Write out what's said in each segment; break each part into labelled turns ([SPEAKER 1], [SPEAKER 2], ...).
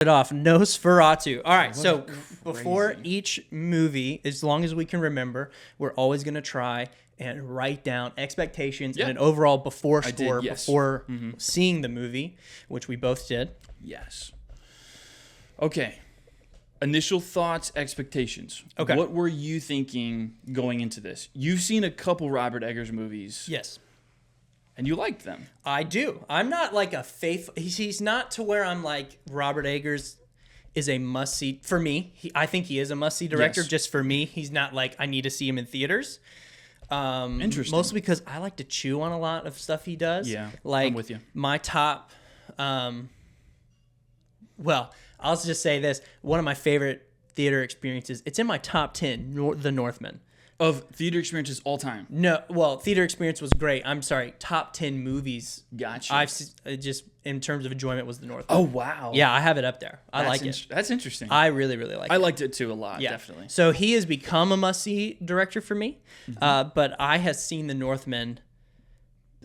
[SPEAKER 1] it off. Nosferatu. All right,
[SPEAKER 2] What
[SPEAKER 1] so
[SPEAKER 2] a
[SPEAKER 1] before
[SPEAKER 2] crazy-
[SPEAKER 1] each movie, as long as we can remember, we're always going to try and write down expectations
[SPEAKER 2] Yeah.
[SPEAKER 1] and an overall before
[SPEAKER 2] I did,
[SPEAKER 1] score
[SPEAKER 2] yes.
[SPEAKER 1] before seeing the movie, which we both did.
[SPEAKER 2] Yes. Okay. Initial thoughts, expectations.
[SPEAKER 1] Okay.
[SPEAKER 2] What were you thinking going into this? You've seen a couple Robert Eggers movies.
[SPEAKER 1] Yes.
[SPEAKER 2] And you liked them.
[SPEAKER 1] I do. I'm not like a faithful. He's not to where I'm like Robert Eggers is a must see for me. I think he is a must see director.
[SPEAKER 2] Yes.
[SPEAKER 1] Just for me, he's not like I need to see him in theaters.
[SPEAKER 2] Interesting.
[SPEAKER 1] Mostly because I like to chew on a lot of stuff he does.
[SPEAKER 2] Yeah,
[SPEAKER 1] like
[SPEAKER 2] I'm with you.
[SPEAKER 1] My top. Well, I'll just say this: one of my favorite theater experiences. It's in my top 10. The Northman.
[SPEAKER 2] Of theater experiences all time.
[SPEAKER 1] No, well, theater experience was great. I'm sorry, top 10 movies.
[SPEAKER 2] Gotcha.
[SPEAKER 1] Just in terms of enjoyment was the Northman.
[SPEAKER 2] Oh, wow.
[SPEAKER 1] Yeah, I have it up there. I like it.
[SPEAKER 2] That's interesting.
[SPEAKER 1] I really, really like it.
[SPEAKER 2] I liked it too a lot,
[SPEAKER 1] Yeah.
[SPEAKER 2] definitely.
[SPEAKER 1] So he has become a must-see director for me. But I have seen The Northman.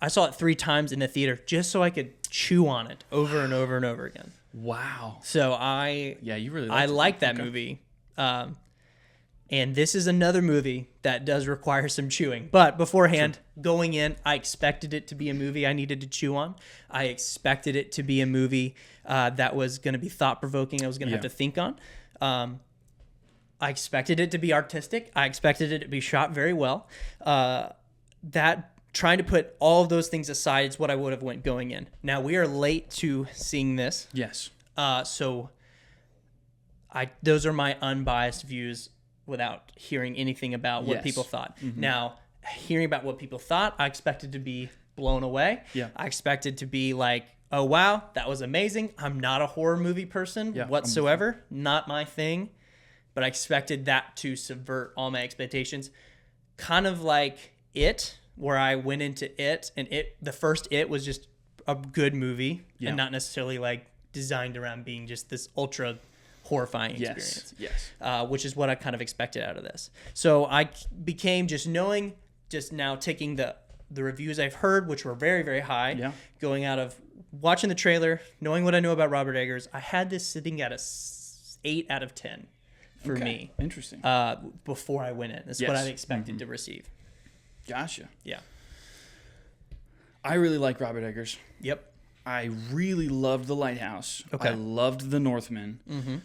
[SPEAKER 1] I saw it 3 times in the theater just so I could chew on it over and over and over again.
[SPEAKER 2] Wow.
[SPEAKER 1] So
[SPEAKER 2] Yeah, you really
[SPEAKER 1] I
[SPEAKER 2] liked it.
[SPEAKER 1] like that
[SPEAKER 2] Okay.
[SPEAKER 1] movie. And this is another movie that does require some chewing. But beforehand, going in, I expected it to be a movie I needed to chew on. I expected it to be a movie that was going to be thought-provoking. I was going to have to think on. I expected it to be artistic. I expected it to be shot very well. That trying to put all of those things aside is what I would have went going in. Now, we are late to seeing this.
[SPEAKER 2] Yes.
[SPEAKER 1] So those are my unbiased views without hearing anything about what
[SPEAKER 2] Yes.
[SPEAKER 1] people thought. Now, hearing about what people thought, I expected to be blown away.
[SPEAKER 2] Yeah.
[SPEAKER 1] I expected to be like, oh, wow, that was amazing. I'm not a horror movie person
[SPEAKER 2] Yeah, I'm with
[SPEAKER 1] whatsoever. Not my thing. But I expected that to subvert all my expectations. Kind of like It, where I went into It, and the first It was just a good movie
[SPEAKER 2] Yeah.
[SPEAKER 1] and not necessarily like designed around being just this ultra horrifying experience.
[SPEAKER 2] Yes.
[SPEAKER 1] Which is what I kind of expected out of this. So I became just now taking the reviews I've heard, which were very, very high,
[SPEAKER 2] Yeah.
[SPEAKER 1] going out of watching the trailer, knowing what I know about Robert Eggers. I had this sitting at a 8 out of 10 for
[SPEAKER 2] Okay.
[SPEAKER 1] me
[SPEAKER 2] Interesting.
[SPEAKER 1] before I went in. That's what
[SPEAKER 2] Yes.
[SPEAKER 1] I expected to receive.
[SPEAKER 2] Gotcha.
[SPEAKER 1] Yeah.
[SPEAKER 2] I really like Robert Eggers.
[SPEAKER 1] Yep.
[SPEAKER 2] I really loved The Lighthouse.
[SPEAKER 1] Okay.
[SPEAKER 2] I loved The Northman.
[SPEAKER 1] Mm-hmm.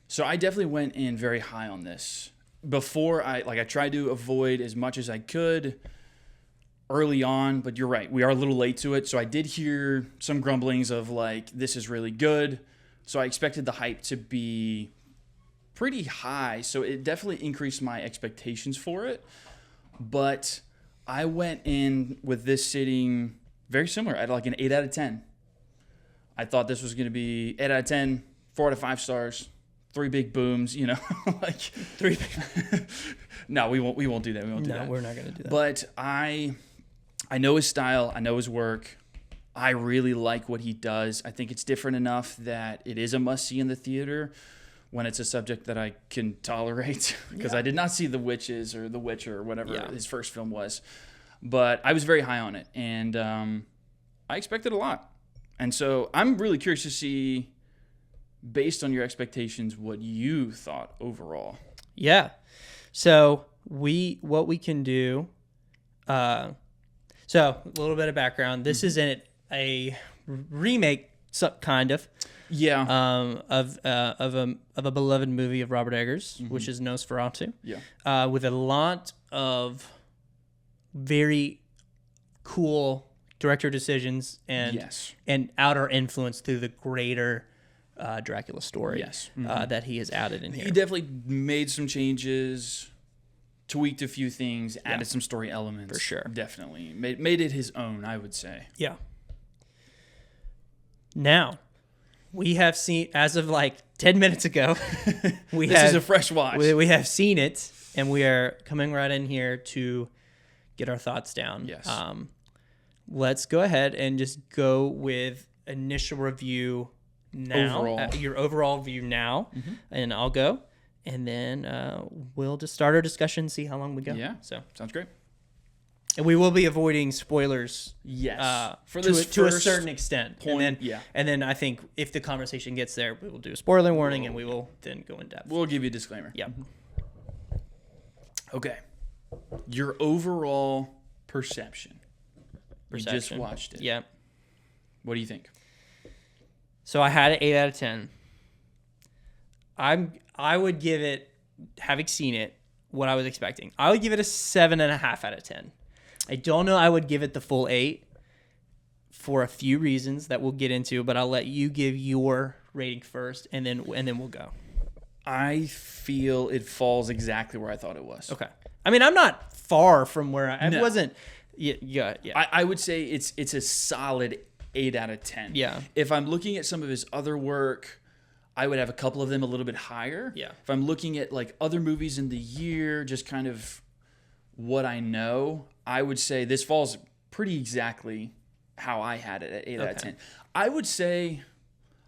[SPEAKER 2] So I definitely went in very high on this. Before I tried to avoid as much as I could early on, but you're right. We are a little late to it. So I did hear some grumblings of like, this is really good. So I expected the hype to be pretty high. So it definitely increased my expectations for it. But I went in with this sitting very similar at like an 8 out of 10. I thought this was going to be 8 out of 10, 4 out of 5 stars, 3 big booms, you know, like 3. No, we won't do that. We won't do that.
[SPEAKER 1] No, we're not going to do that.
[SPEAKER 2] But I know his style. I know his work. I really like what he does. I think it's different enough that it is a must-see in the theater when it's a subject that I can tolerate. Because I did not see The Witches or The Witcher or whatever his first film was. But I was very high on it. And I expected a lot. And so I'm really curious to see, based on your expectations, what you thought overall.
[SPEAKER 1] Yeah. So what we can do. So a little bit of background. This is a remake, kind of.
[SPEAKER 2] Yeah.
[SPEAKER 1] Of a beloved movie of Robert Eggers, which is Nosferatu.
[SPEAKER 2] Yeah.
[SPEAKER 1] With a lot of very cool director decisions and outer influence through the greater Dracula story.
[SPEAKER 2] Yes.
[SPEAKER 1] That he has added in here.
[SPEAKER 2] He definitely made some changes, tweaked a few things, added some story elements.
[SPEAKER 1] For sure.
[SPEAKER 2] Definitely. Made it his own, I would say.
[SPEAKER 1] Yeah. Now, we have seen, as of like 10 minutes ago,
[SPEAKER 2] This is a fresh watch.
[SPEAKER 1] we have seen it, and we are coming right in here to get our thoughts down.
[SPEAKER 2] Yes.
[SPEAKER 1] Let's go ahead and just go with initial review now.
[SPEAKER 2] Overall.
[SPEAKER 1] Your overall view now, and I'll go. And then we'll just start our discussion, see how long we go.
[SPEAKER 2] Yeah.
[SPEAKER 1] So,
[SPEAKER 2] Sounds great.
[SPEAKER 1] And we will be avoiding spoilers.
[SPEAKER 2] Yes.
[SPEAKER 1] For this to a certain extent.
[SPEAKER 2] Point,
[SPEAKER 1] and then I think if the conversation gets there, we will do a spoiler warning and we will then go in depth.
[SPEAKER 2] We'll give you a disclaimer.
[SPEAKER 1] Yeah.
[SPEAKER 2] Okay. Your overall perception. You just watched it.
[SPEAKER 1] Yeah.
[SPEAKER 2] What do you think?
[SPEAKER 1] So I had an 8 out of 10. I would give it, having seen it, what I was expecting. I would give it a 7.5 out of 10. I don't know I would give it the full 8 for a few reasons that we'll get into, but I'll let you give your rating first, and then we'll go.
[SPEAKER 2] I feel it falls exactly where I thought it was.
[SPEAKER 1] Okay. I mean, I'm not far from where I
[SPEAKER 2] No.
[SPEAKER 1] wasn't. Yeah.
[SPEAKER 2] I would say it's a solid 8 out of 10.
[SPEAKER 1] Yeah.
[SPEAKER 2] If I'm looking at some of his other work, I would have a couple of them a little bit higher.
[SPEAKER 1] Yeah.
[SPEAKER 2] If I'm looking at like other movies in the year, just kind of what I know, I would say this falls pretty exactly how I had it at 8 out of 10. I would say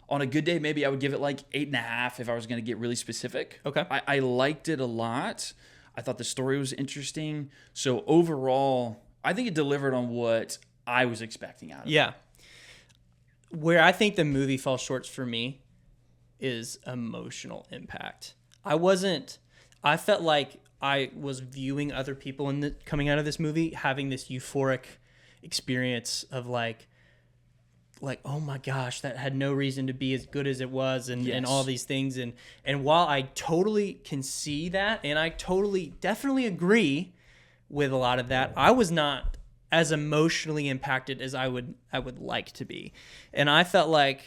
[SPEAKER 2] on a good day, maybe I would give it like 8.5 if I was going to get really specific.
[SPEAKER 1] Okay.
[SPEAKER 2] I liked it a lot. I thought the story was interesting. So overall, I think it delivered on what I was expecting out of it.
[SPEAKER 1] Yeah. Where I think the movie falls short for me is emotional impact. I felt like I was viewing other people coming out of this movie having this euphoric experience of like, oh my gosh, that had no reason to be as good as it was, and all these things. And while I totally can see that, and I definitely agree with a lot of that, I was not as emotionally impacted as I would like to be. And I felt like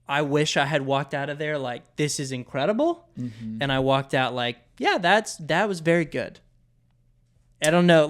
[SPEAKER 1] I wish I had walked out of there like, this is incredible. Mm-hmm. And I walked out like, yeah, that was very good. I don't know.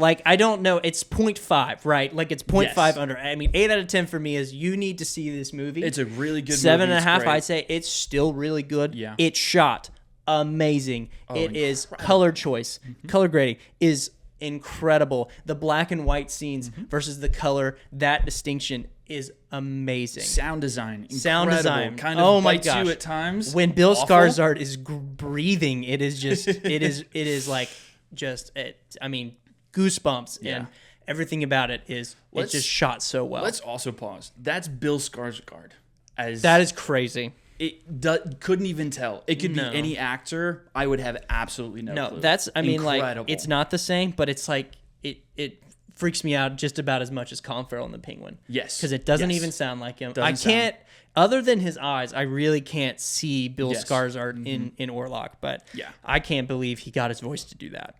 [SPEAKER 1] It's 0.5, right? Like, it's 0.5 under. I mean, 8 out of 10 for me is you need to see this movie.
[SPEAKER 2] It's a really good
[SPEAKER 1] 7.5, I'd say. It's still really good.
[SPEAKER 2] Yeah.
[SPEAKER 1] It's shot amazing. It is
[SPEAKER 2] incredible.
[SPEAKER 1] color choice, color grading is incredible. The black and white scenes versus the color, that distinction is amazing.
[SPEAKER 2] Sound design, incredible. Kind of
[SPEAKER 1] oh my
[SPEAKER 2] bites
[SPEAKER 1] gosh.
[SPEAKER 2] you at times.
[SPEAKER 1] When Bill
[SPEAKER 2] Awful.
[SPEAKER 1] Skarsgård is breathing, it is just it is like just I mean, goosebumps and everything about it is it's just shot so well.
[SPEAKER 2] Let's also pause. That's Bill Skarsgård.
[SPEAKER 1] That is crazy.
[SPEAKER 2] It couldn't even tell. It could be any actor. I would have absolutely no clue.
[SPEAKER 1] That's I mean
[SPEAKER 2] incredible.
[SPEAKER 1] Like it's not the same, but it's like it freaks me out just about as much as Colin Farrell and the Penguin.
[SPEAKER 2] Yes.
[SPEAKER 1] Because it doesn't even sound like him. I
[SPEAKER 2] Doesn't
[SPEAKER 1] can't other than his eyes, I really can't see Bill Skarsgård in Orlok, but I can't believe he got his voice to do that.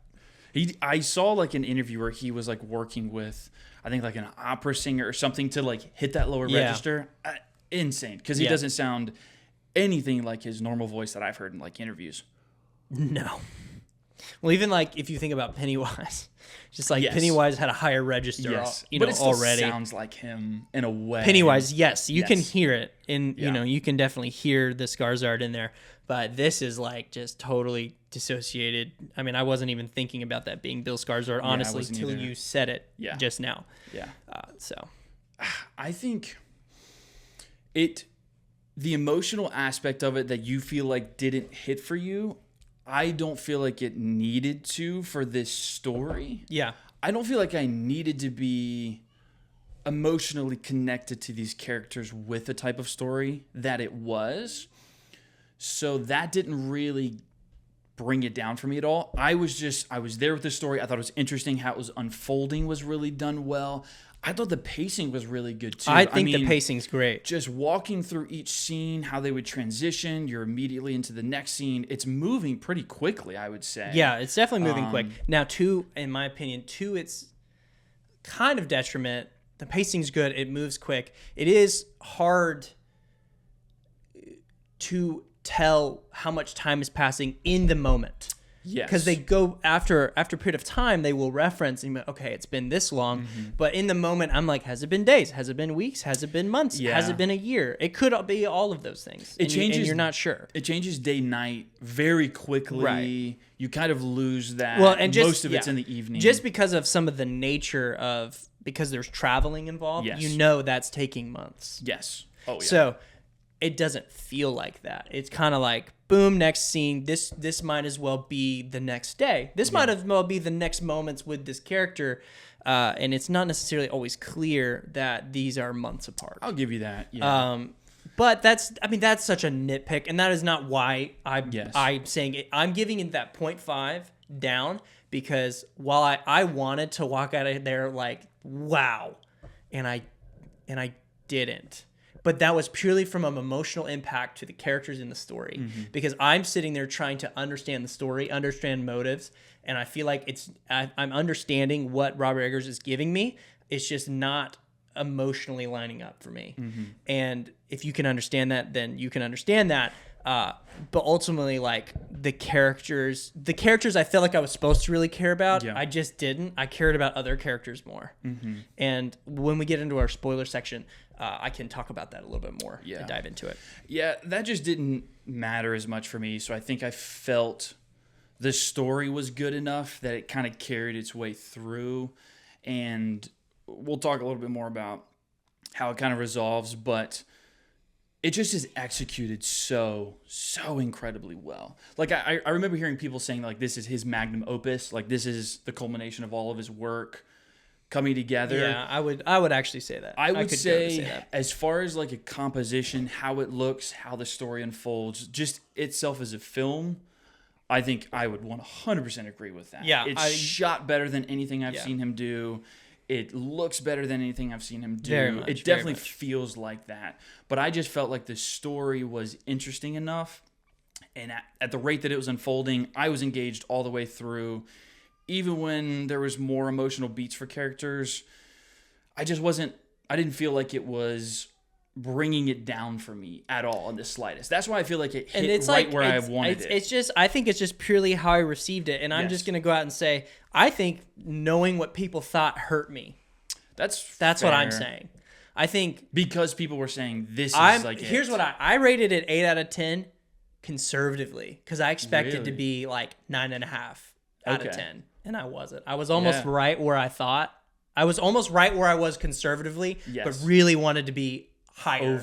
[SPEAKER 2] I saw like an interview where he was like working with, I think like an opera singer or something to like hit that lower register. Insane, because he doesn't sound anything like his normal voice that I've heard in like interviews.
[SPEAKER 1] No. Well, even like if you think about Pennywise, just like Pennywise had a higher register,
[SPEAKER 2] but it still
[SPEAKER 1] already
[SPEAKER 2] sounds like him in a way.
[SPEAKER 1] Pennywise, you can hear it, and you can definitely hear the Skarsgård in there. But this is like just totally dissociated. I mean, I wasn't even thinking about that being Bill Skarsgård, honestly, until you said it just now.
[SPEAKER 2] Yeah.
[SPEAKER 1] So
[SPEAKER 2] I think the emotional aspect of it that you feel like didn't hit for you, I don't feel like it needed to for this story.
[SPEAKER 1] Yeah.
[SPEAKER 2] I don't feel like I needed to be emotionally connected to these characters with the type of story that it was. So that didn't really bring it down for me at all. I was there with the story. I thought it was interesting how it was unfolding was really done well. I thought the pacing was really good too.
[SPEAKER 1] I mean, the pacing's great.
[SPEAKER 2] Just walking through each scene, how they would transition, you're immediately into the next scene. It's moving pretty quickly, I would say.
[SPEAKER 1] Yeah, it's definitely moving quick. Now, in my opinion, its kind of detriment, the pacing's good. It moves quick. It is hard to tell how much time is passing in the moment.
[SPEAKER 2] Yes.
[SPEAKER 1] Because they go after a period of time, they will reference, and okay, it's been this long. Mm-hmm. But in the moment, I'm like, has it been days? Has it been weeks? Has it been months? Yeah. Has it been a year? It could be all of those things.
[SPEAKER 2] It changes.
[SPEAKER 1] And you're not sure.
[SPEAKER 2] It changes day-night very quickly. Right. You kind of lose that.
[SPEAKER 1] Well, and
[SPEAKER 2] most of it's in the evening.
[SPEAKER 1] Just because of some of the nature because there's traveling involved, that's taking months.
[SPEAKER 2] Yes. Oh, yeah.
[SPEAKER 1] So it doesn't feel like that. It's kind of like, boom, next scene. This might as well be the next day. This might as well be the next moments with this character. And it's not necessarily always clear that these are months apart.
[SPEAKER 2] I'll give you that. Yeah.
[SPEAKER 1] But that's such a nitpick, and that is not why I'm saying it. I'm giving it that 0.5 down because while I wanted to walk out of there like, wow, and I didn't. But that was purely from an emotional impact to the characters in the story, because I'm sitting there trying to understand the story, understand motives, and I feel like I'm understanding what Robert Eggers is giving me. It's just not emotionally lining up for me. And if you can understand that, then you can understand that. But ultimately, like the characters I felt like I was supposed to really care about, I just didn't. I cared about other characters more. And when we get into our spoiler section, I can talk about that a little bit more and dive into it.
[SPEAKER 2] Yeah, that just didn't matter as much for me. So I think I felt the story was good enough that it kind of carried its way through. And we'll talk a little bit more about how it kind of resolves, but it just is executed so incredibly well. Like I remember hearing people saying like this is his magnum opus, like this is the culmination of all of his work coming together.
[SPEAKER 1] Yeah, I would actually say that.
[SPEAKER 2] I would say as far as like a composition, how it looks, how the story unfolds, just itself as a film, I think I would 100% agree with that.
[SPEAKER 1] Yeah,
[SPEAKER 2] it's shot better than anything I've seen him do. It looks better than anything I've seen him do. It definitely feels like that. But I just felt like the story was interesting enough. And at the rate that it was unfolding, I was engaged all the way through. Even when there was more emotional beats for characters, I didn't feel like it was bringing it down for me at all in the slightest. That's why I feel like it hit right where I wanted it.
[SPEAKER 1] It's just, I think it's just purely how I received it. And I'm just going to go out and say, I think knowing what people thought hurt me. That's what I'm saying. I think
[SPEAKER 2] because people were saying this is like
[SPEAKER 1] here's what I rated it 8 out of 10 conservatively, because I expected to be like 9.5 out of 10. And I wasn't. I was almost right where I thought. I was almost right where I was conservatively, but really wanted to be higher.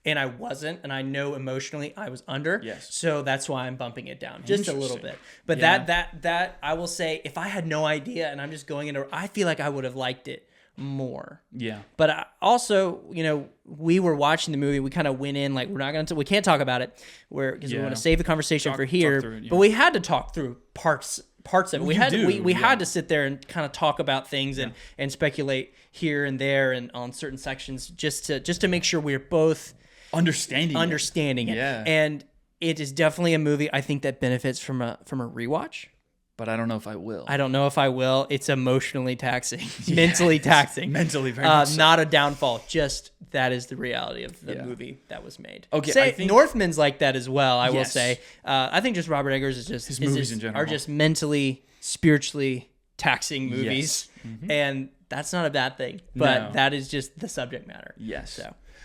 [SPEAKER 1] And I wasn't, and I know emotionally I was under. So that's why I'm bumping it down just a little bit. But that I will say, if I had no idea and I'm just going into, I feel like I would have liked it more. But I also, we were watching the movie, we kind of went in like we can't talk about it because we want to save the conversation for here. But we had to talk through parts of it. We had to sit there and kind of talk about things and speculate here and there and on certain sections just to make sure we're both understanding it. And it is definitely a movie I think that benefits from a rewatch.
[SPEAKER 2] But I don't know if I will.
[SPEAKER 1] It's emotionally taxing, mentally taxing.
[SPEAKER 2] Mentally very much so.
[SPEAKER 1] Not a downfall. Just that is the reality of the movie that was made.
[SPEAKER 2] Okay,
[SPEAKER 1] I think Northman's like that as well, I will say. I think just Robert Eggers his movies in general are just mentally, spiritually taxing movies. And that's not a bad thing. But that is just the subject matter.
[SPEAKER 2] So